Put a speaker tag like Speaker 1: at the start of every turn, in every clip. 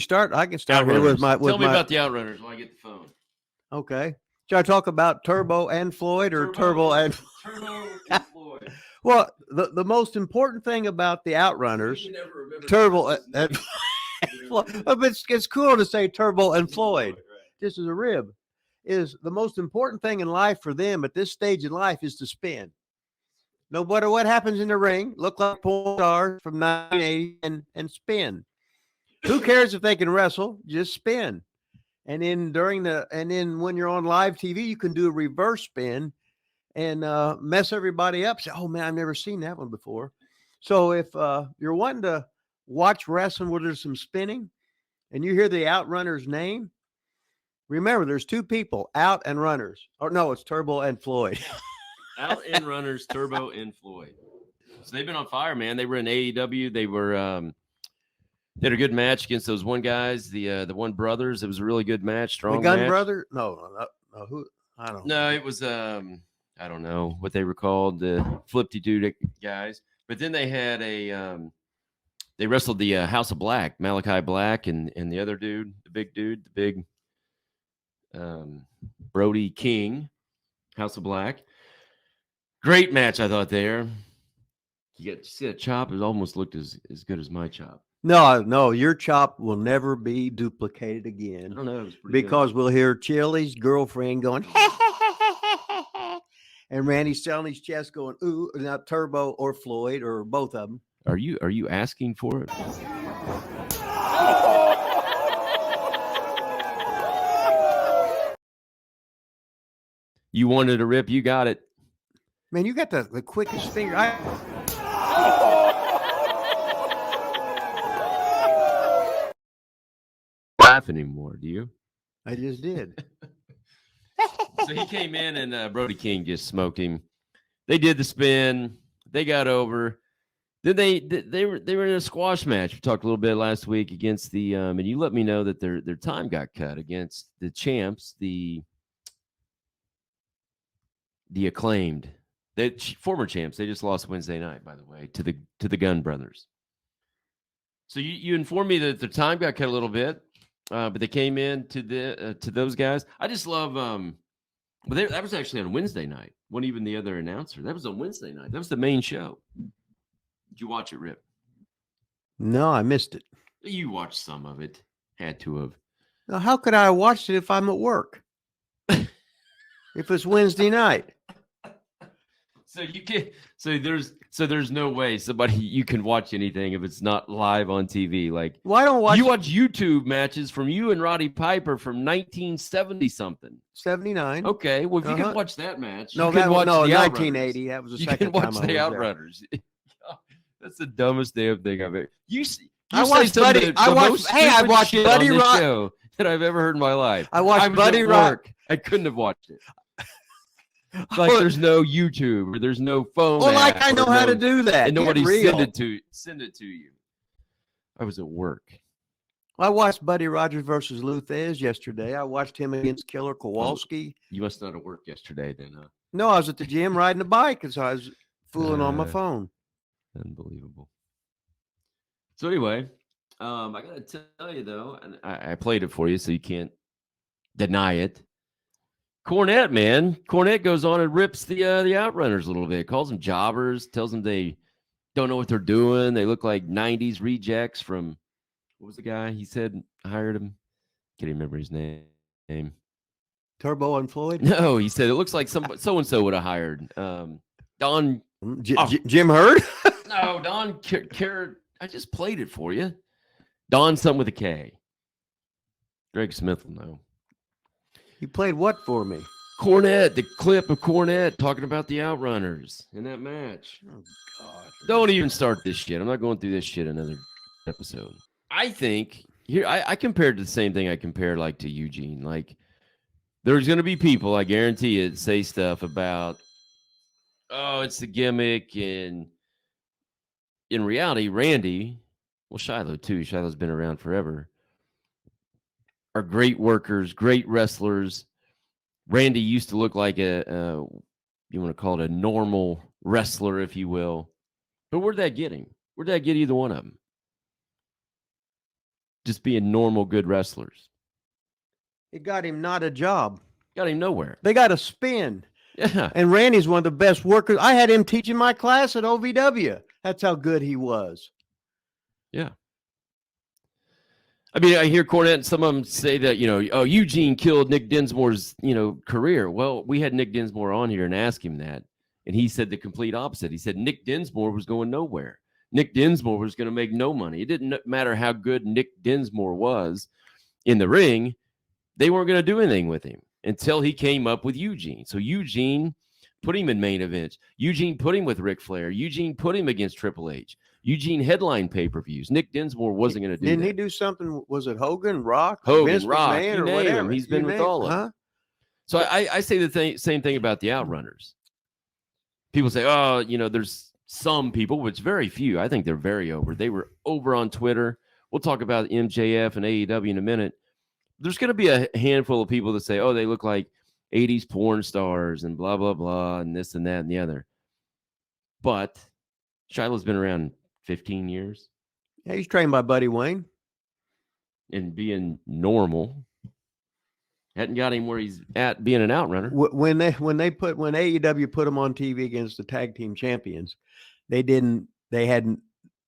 Speaker 1: start? I can start here
Speaker 2: Outrunners.
Speaker 1: with my.
Speaker 2: Tell me about the Outrunners while I get the phone.
Speaker 1: Okay. Should I talk about Turbo and Floyd or Turbo and
Speaker 2: Floyd?
Speaker 1: Well, the most important thing about the Outrunners, Turbo and it's cool to say Turbo and Floyd. This is a rib. Is the most important thing in life for them at this stage in life is to spin. No matter what happens in the ring, look like porn stars from 1980 and spin. Who cares if they can wrestle? Just spin. And then when you're on live TV, you can do a reverse spin and mess everybody up. Say, oh man, I've never seen that one before. So if you're wanting to watch wrestling where there's some spinning and you hear the Outrunners name, remember there's two people, Out and Runners. Or no, it's Turbo and Floyd.
Speaker 2: Out and Runners, Turbo and Floyd. So they've been on fire, man. They were in AEW. They were they had a good match against those one guys, the one brothers. It was a really good match, strong
Speaker 1: the Gun
Speaker 2: match.
Speaker 1: Brother? No, who? I don't know.
Speaker 2: No, it was I don't know what they were called, the Flipty Dude guys. But then they had they wrestled the House of Black, Malachi Black, and the other dude, the big Brody King, House of Black. Great match, I thought there. You see that chop? It almost looked as good as my chop.
Speaker 1: No, your chop will never be duplicated again.
Speaker 2: I don't know.
Speaker 1: Because we'll hear Chili's girlfriend going, and Randy selling his chest going, ooh, now Turbo or Floyd or both of them.
Speaker 2: Are you asking for it? You wanted a rip, you got it.
Speaker 1: Man, you got the quickest finger.
Speaker 2: Laugh anymore, do you?
Speaker 1: I just did.
Speaker 2: So he came in and Brody King just smoked him. They did the spin. They got over. Then they were in a squash match. We talked a little bit last week against the and you let me know that their time got cut against the champs, the Acclaimed. The former champs. They just lost Wednesday night, by the way, to the Gun Brothers. So you informed me that their time got cut a little bit. But they came in to those guys. I just love but that was actually on Wednesday night. Wasn't even the other announcer. That was on Wednesday night. That was the main show. Did you watch it, Rip?
Speaker 1: No, I missed it.
Speaker 2: You watched some of it. Had to have.
Speaker 1: Now, how could I watch it if I'm at work? If it's Wednesday night.
Speaker 2: So you can there's no way you can watch anything if it's not live on TV. Like,
Speaker 1: well, I don't watch.
Speaker 2: You watch YouTube matches from you and Roddy Piper from 1970 something.
Speaker 1: 79.
Speaker 2: Okay, well if you can watch that match,
Speaker 1: no,
Speaker 2: you can watch the
Speaker 1: 1980. That was the second time I was
Speaker 2: You can watch the Outrunners. That's the dumbest damn thing I've ever.
Speaker 1: I watched Buddy. I watched Buddy Rock
Speaker 2: that I've ever heard in my life.
Speaker 1: I watched Buddy Rock.
Speaker 2: I couldn't have watched it. Like there's no YouTube or there's no phone.
Speaker 1: Well, like I know how to do that.
Speaker 2: And nobody send it to you. I was at work.
Speaker 1: I watched Buddy Rogers versus Lou Thesz yesterday. I watched him against Killer Kowalski.
Speaker 2: You must not have worked yesterday then, huh?
Speaker 1: No, I was at the gym riding a bike and so I was fooling on my phone.
Speaker 2: Unbelievable. So anyway, I gotta tell you though, and I played it for you so you can't deny it. Cornette, man. Cornette goes on and rips the Outrunners a little bit. Calls them jobbers. Tells them they don't know what they're doing. They look like 90s rejects from, what was the guy he said hired him? Can't remember his name.
Speaker 1: Turbo and Floyd?
Speaker 2: No, he said it looks like so-and-so would have hired. Don.
Speaker 1: Jim Hurd?
Speaker 2: No, Don Carrot. I just played it for you. Don something with a K. Greg Smith will know.
Speaker 1: You played what for me?
Speaker 2: Cornette, the clip of Cornette talking about the Outrunners in that match.
Speaker 1: Oh, God.
Speaker 2: Don't even start this shit. I'm not going through this shit another episode. I think, here, I compared to the same thing I compared like to Eugene. Like, there's going to be people, I guarantee it, say stuff about, oh, it's the gimmick. And in reality, Randy, well, Shiloh too. Shiloh's been around forever. Are great workers, great wrestlers. Randy used to look like you want to call it a normal wrestler, if you will. But where'd that get him? Where'd that get either one of them? just being normal, good wrestlers.
Speaker 1: It got him not a job.
Speaker 2: Got him nowhere.
Speaker 1: They got a spin.
Speaker 2: Yeah.
Speaker 1: And Randy's one of the best workers. I had him teaching my class at OVW. That's how good he was.
Speaker 2: Yeah. I mean, I hear Cornette and some of them say that, oh, Eugene killed Nick Dinsmore's, career. Well, we had Nick Dinsmore on here and asked him that. And he said the complete opposite. He said Nick Dinsmore was going nowhere. Nick Dinsmore was going to make no money. It didn't matter how good Nick Dinsmore was in the ring. They weren't going to do anything with him until he came up with Eugene. So Eugene put him in main events. Eugene put him with Ric Flair. Eugene put him against Triple H. Eugene headline pay-per-views. Nick Dinsmore wasn't going to do that.
Speaker 1: Didn't he do something? Was it Hogan, Rock,
Speaker 2: Hogan,
Speaker 1: Vince
Speaker 2: Rock,
Speaker 1: McMahon,
Speaker 2: you
Speaker 1: or
Speaker 2: name
Speaker 1: whatever?
Speaker 2: him. He's been with all of them. So I say the same thing about the Outrunners. People say, oh, there's some people, which very few. I think they're very over. They were over on Twitter. We'll talk about MJF and AEW in a minute. There's going to be a handful of people that say, oh, they look like 80s porn stars and blah, blah, blah, and this and that and the other. But Shiloh's been around 15 years.
Speaker 1: Yeah, he's trained by Buddy Wayne.
Speaker 2: And being normal. Hadn't got him where he's at being an outrunner.
Speaker 1: When AEW put him on TV against the tag team champions, they had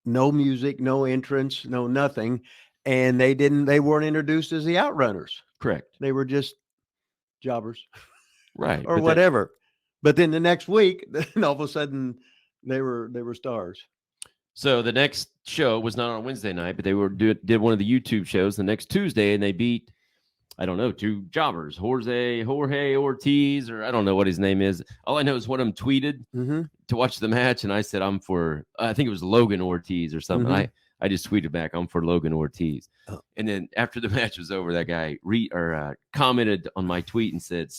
Speaker 1: no music, no entrance, no nothing. And they weren't introduced as the Outrunners.
Speaker 2: Correct.
Speaker 1: They were just jobbers.
Speaker 2: Right.
Speaker 1: Or whatever. But then the next week, all of a sudden they were stars.
Speaker 2: So the next show was not on Wednesday night, but they did one of the YouTube shows the next Tuesday, and they beat, I don't know, two jobbers, Jorge Ortiz, or I don't know what his name is. All I know is one of them tweeted to watch the match, and I said, I'm for, I think it was Logan Ortiz or something. I just tweeted back, I'm for Logan Ortiz. Oh. And then after the match was over, that guy commented on my tweet and said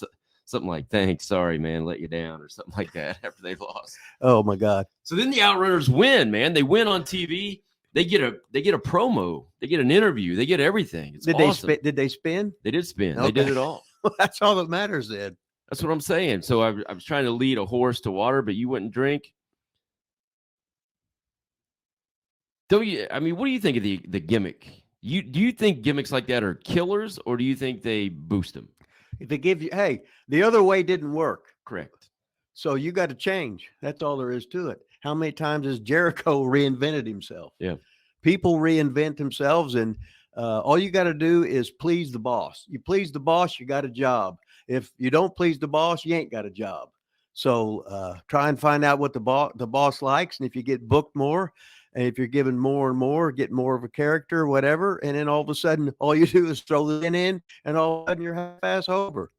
Speaker 2: something like, thanks, sorry, man, let you down, or something like that after they lost.
Speaker 1: Oh, my God.
Speaker 2: So then the Outrunners win, man. They win on TV. They get a promo. They get an interview. They get everything. It's awesome.
Speaker 1: Did they spin?
Speaker 2: They did spin.
Speaker 1: Okay.
Speaker 2: They did it all.
Speaker 1: That's all that matters then.
Speaker 2: That's what I'm saying. So I was trying to lead a horse to water, but you wouldn't drink. What do you think of the gimmick? Do you think gimmicks like that are killers, or do you think they boost them?
Speaker 1: If they give you, hey, the other way didn't work.
Speaker 2: Correct.
Speaker 1: So you got to change. That's all there is to it. How many times has Jericho reinvented himself?
Speaker 2: Yeah.
Speaker 1: People reinvent themselves, and all you got to do is please the boss. You please the boss, you got a job. If you don't please the boss, you ain't got a job. So try and find out what the boss likes, and if you get booked more, and if you're given more and more, get more of a character, whatever, and then all of a sudden, all you do is throw the in, and all of a sudden you're half-ass over.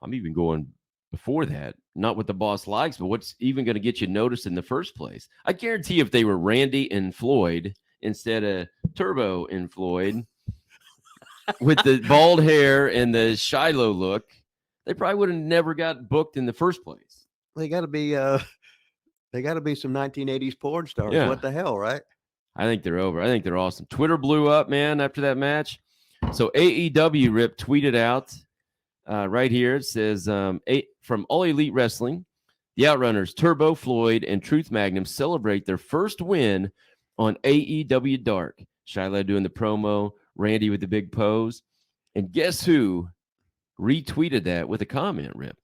Speaker 2: I'm even going before that, not what the boss likes, but what's even going to get you noticed in the first place. I guarantee if they were Randy and Floyd instead of Turbo and Floyd with the bald hair and the Shiloh look, they probably would have never got booked in the first place.
Speaker 1: They got to be some 1980s porn stars.
Speaker 2: Yeah.
Speaker 1: What the hell, right?
Speaker 2: I think they're over. I think they're awesome. Twitter blew up, man, after that match. So AEW Rip tweeted out right here. It says, from All Elite Wrestling, the Outrunners, Turbo, Floyd, and Truth Magnum celebrate their first win on AEW Dark. Shiloh doing the promo, Randy with the big pose. And guess who retweeted that with a comment, Rip?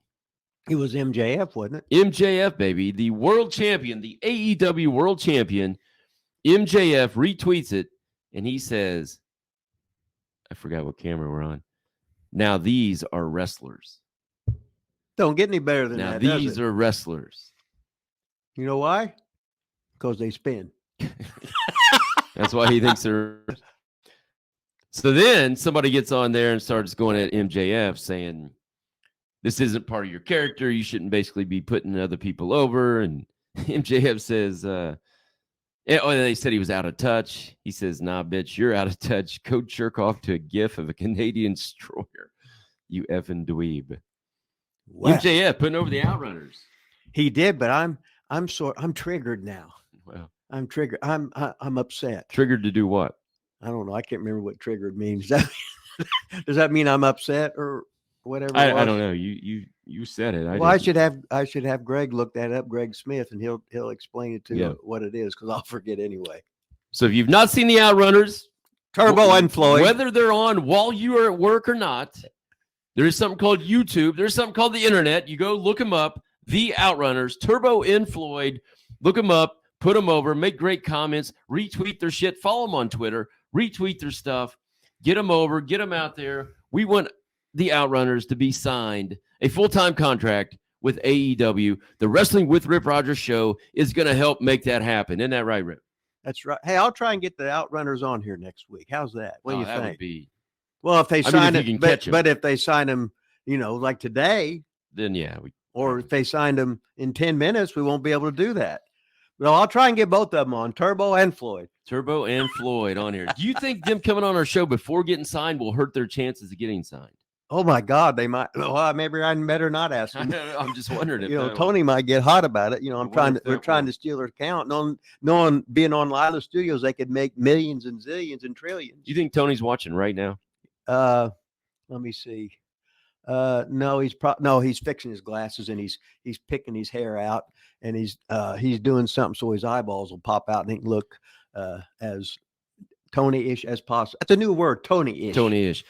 Speaker 1: It was MJF, wasn't it?
Speaker 2: MJF, baby. The world champion, the AEW world champion, MJF retweets it, and he says, I forgot what camera we're on. Now these are wrestlers.
Speaker 1: Don't get any better than that.
Speaker 2: Now these are wrestlers.
Speaker 1: You know why? Because they spin.
Speaker 2: That's why he thinks they're. So then somebody gets on there and starts going at MJF saying, this isn't part of your character. You shouldn't basically be putting other people over. And MJF says, they said he was out of touch. He says, nah, bitch, you're out of touch. Go jerk off to a gif of a Canadian destroyer. You effing dweeb. Wow. MJF putting over the Outrunners.
Speaker 1: He did, but I'm triggered now.
Speaker 2: Well,
Speaker 1: I'm triggered. I'm upset.
Speaker 2: Triggered to do what?
Speaker 1: I don't know. I can't remember what triggered means. Does that mean I'm upset or whatever?
Speaker 2: I don't know. You said it.
Speaker 1: I should have Greg look that up, Greg Smith, and he'll explain it to what it is, because I'll forget anyway.
Speaker 2: So if you've not seen the Outrunners,
Speaker 1: Turbo and Floyd.
Speaker 2: Whether they're on while you are at work or not, there is something called YouTube. There's something called the internet. You go look them up. The Outrunners, Turbo and Floyd. Look them up. Put them over. Make great comments. Retweet their shit. Follow them on Twitter. Retweet their stuff. Get them over. Get them out there. We want the Outrunners to be signed a full-time contract with AEW. The Wrestling with Rip Rogers show is going to help make that happen. Isn't that right, Rip?
Speaker 1: That's right. Hey, I'll try and get the Outrunners on here next week. How's that? What do you
Speaker 2: that
Speaker 1: think?
Speaker 2: Would be,
Speaker 1: well, if they sign him,
Speaker 2: but
Speaker 1: if they sign him, like today,
Speaker 2: then yeah.
Speaker 1: Or if they signed him in 10 minutes, we won't be able to do that. Well, I'll try and get both of them on, Turbo and Floyd.
Speaker 2: Turbo and Floyd on here. Do you think them coming on our show before getting signed will hurt their chances of getting signed?
Speaker 1: Oh my God, they might. Well, maybe I better not ask them.
Speaker 2: I'm just wondering if
Speaker 1: Tony might get hot about it. We're trying to steal their account. Knowing being on Lila Studios, they could make millions and zillions and trillions.
Speaker 2: You think Tony's watching right now?
Speaker 1: Let me see. No, he's fixing his glasses and he's picking his hair out and he's doing something so his eyeballs will pop out and he can look as Tony-ish as possible. That's a new word, Tony-ish.
Speaker 2: Tony-ish.